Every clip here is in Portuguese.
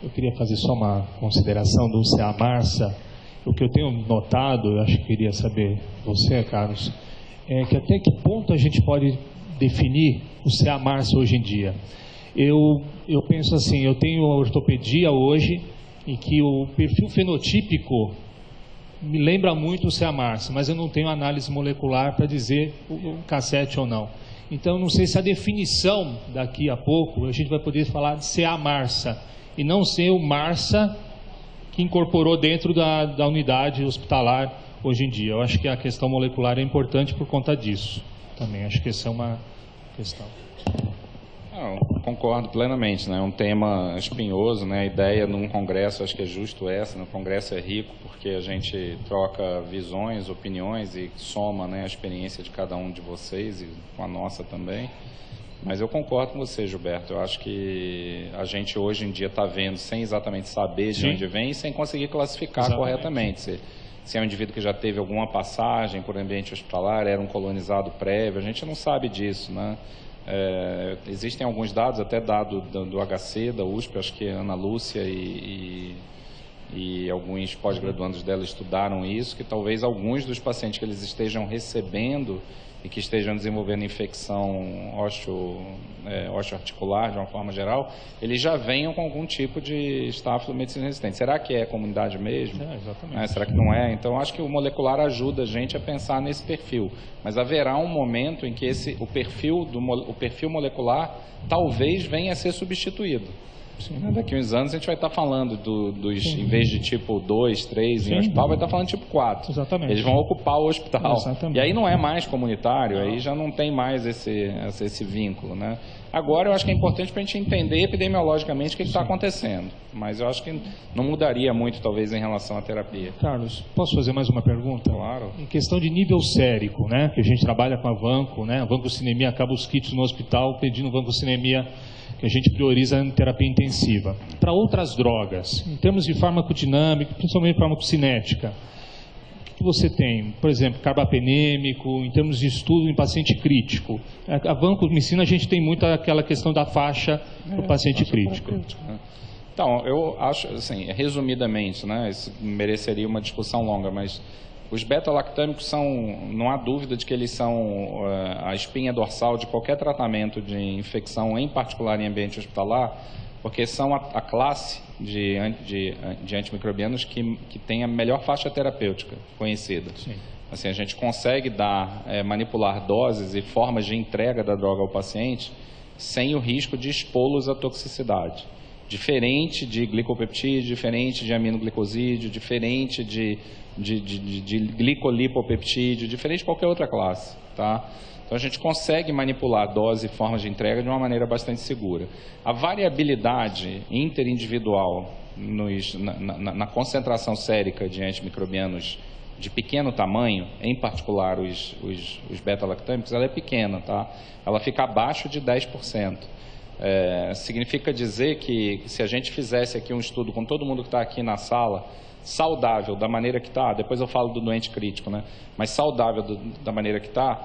Eu queria fazer só uma consideração do CA-MARSA. O que eu tenho notado, eu acho que queria saber você, Carlos, é que até que ponto a gente pode definir o CA-MARSA hoje em dia. Eu penso assim, eu tenho ortopedia hoje, em que o perfil fenotípico me lembra muito o CA-MARSA, mas eu não tenho análise molecular para dizer o cassete ou não. Então, eu não sei se a definição daqui a pouco, a gente vai poder falar de CA-MARSA, e não ser o MARSA que incorporou dentro da unidade hospitalar hoje em dia. Eu acho que a questão molecular é importante por conta disso também. Acho que essa é uma questão. Não, concordo plenamente, né? É um tema espinhoso, né? A ideia num congresso, acho que é justo essa, no congresso é rico porque a gente troca visões, opiniões e soma, né, a experiência de cada um de vocês e com a nossa também. Mas eu concordo com você, Gilberto. Eu acho que a gente hoje em dia está vendo sem exatamente saber de onde vem e sem conseguir classificar corretamente. Se é um indivíduo que já teve alguma passagem por ambiente hospitalar, era um colonizado prévio, a gente não sabe disso, né? Existem alguns dados, até dado do HC, da USP, acho que a Ana Lúcia e alguns pós-graduandos dela estudaram isso, que talvez alguns dos pacientes que eles estejam recebendo e que estejam desenvolvendo infecção osteoarticular, de uma forma geral, eles já venham com algum tipo de estafilomedicina resistente. Será que é comunidade mesmo? Exatamente. Será que não é? Então, acho que o molecular ajuda a gente a pensar nesse perfil. Mas haverá um momento em que o perfil molecular talvez venha a ser substituído. Daqui a uns anos a gente vai estar falando em vez de tipo 2, 3 em hospital, vai estar falando tipo 4. Exatamente. Eles vão ocupar o hospital. Exatamente. E aí não é mais comunitário, aí já não tem mais esse vínculo, né? Agora eu acho que é importante para a gente entender epidemiologicamente o que está acontecendo. Mas eu acho que não mudaria muito, talvez, em relação à terapia. Carlos, posso fazer mais uma pergunta? Claro. Em questão de nível sérico, né? Que a gente trabalha com a Vanco, né? A vancocinemia acaba os kits no hospital pedindo vancocinemia, que a gente prioriza em terapia intensiva. Para outras drogas, em termos de farmacodinâmica, principalmente farmacocinética, o que você tem? Por exemplo, carbapenêmico, em termos de estudo em paciente crítico. A vancomicina, a gente tem muito aquela questão da faixa do paciente crítico. Então, eu acho, assim, resumidamente, né, isso mereceria uma discussão longa, mas os beta-lactâmicos são, não há dúvida de que eles são a espinha dorsal de qualquer tratamento de infecção, em particular em ambiente hospitalar, porque são a classe de antimicrobianos que tem a melhor faixa terapêutica conhecida. Sim. Assim, a gente consegue manipular doses e formas de entrega da droga ao paciente sem o risco de expô-los à toxicidade. Diferente de glicopeptídeo, diferente de aminoglicosídeo, diferente de glicolipopeptídeo, diferente de qualquer outra classe, tá? Então a gente consegue manipular dose e formas de entrega de uma maneira bastante segura. A variabilidade interindividual na concentração sérica de antimicrobianos de pequeno tamanho, em particular os beta-lactâmicos, ela é pequena, tá? Ela fica abaixo de 10%. Significa dizer que se a gente fizesse aqui um estudo com todo mundo que está aqui na sala, saudável da maneira que está, depois eu falo do doente crítico, né? Mas saudável da maneira que está,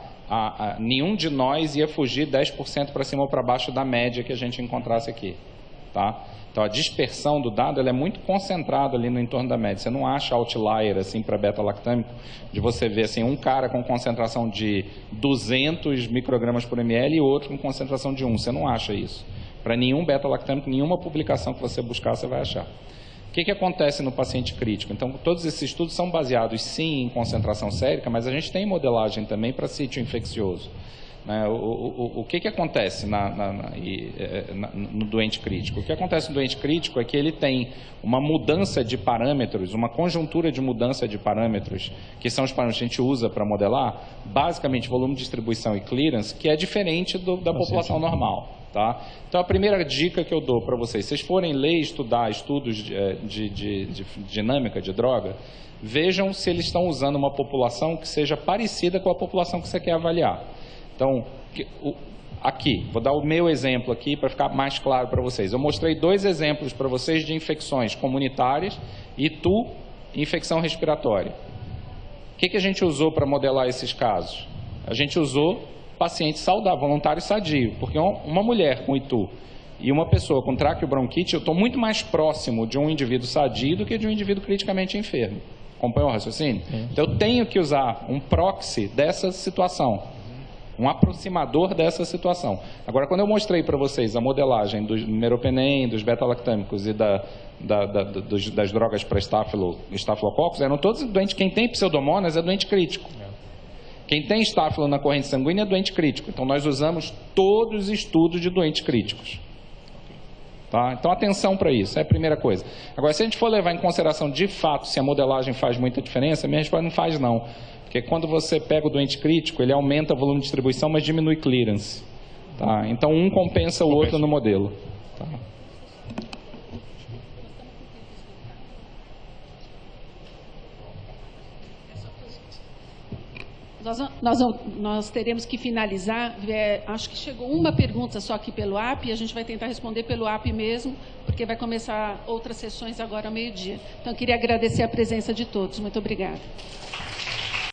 nenhum de nós ia fugir 10% para cima ou para baixo da média que a gente encontrasse aqui, tá? Então a dispersão do dado ela é muito concentrada ali no entorno da média. Você não acha outlier assim para beta-lactâmico, de você ver assim, um cara com concentração de 200 microgramas por ml e outro com concentração de 1. Você não acha isso. Para nenhum beta-lactâmico, nenhuma publicação que você buscar, você vai achar. O que acontece no paciente crítico? Então, todos esses estudos são baseados, sim, em concentração sérica, mas a gente tem modelagem também para sítio infeccioso. O que acontece no doente crítico? O que acontece no doente crítico é que ele tem uma mudança de parâmetros, uma conjuntura de mudança de parâmetros, que são os parâmetros que a gente usa para modelar, basicamente volume de distribuição e clearance, que é diferente da população normal. Tá? Então, a primeira dica que eu dou para vocês, se vocês forem ler e estudar estudos de dinâmica de droga, vejam se eles estão usando uma população que seja parecida com a população que você quer avaliar. Então, aqui, vou dar o meu exemplo aqui para ficar mais claro para vocês. Eu mostrei 2 exemplos para vocês de infecções comunitárias e infecção respiratória. O que a gente usou para modelar esses casos? A gente usou paciente saudável, voluntário sadio, porque uma mulher com ITU e uma pessoa com traqueobronquite, eu estou muito mais próximo de um indivíduo sadio do que de um indivíduo criticamente enfermo. Acompanhou o raciocínio? Então, eu tenho que usar um proxy dessa situação, um aproximador dessa situação. Agora, quando eu mostrei para vocês a modelagem do meropenem, dos beta-lactâmicos e das drogas para estafilococcus, eram todos doentes. Quem tem pseudomonas é doente crítico. Quem tem estáfilo na corrente sanguínea é doente crítico. Então, nós usamos todos os estudos de doentes críticos. Tá? Então, atenção para isso, é a primeira coisa. Agora, se a gente for levar em consideração de fato se a modelagem faz muita diferença, a minha resposta não faz não. Porque quando você pega o doente crítico, ele aumenta o volume de distribuição, mas diminui clearance. Tá? Então, um compensa o outro no modelo. Tá? Nós teremos que finalizar. Acho que chegou uma pergunta só aqui pelo app, e a gente vai tentar responder pelo app mesmo, porque vai começar outras sessões agora ao meio-dia. Então, eu queria agradecer a presença de todos. Muito obrigada.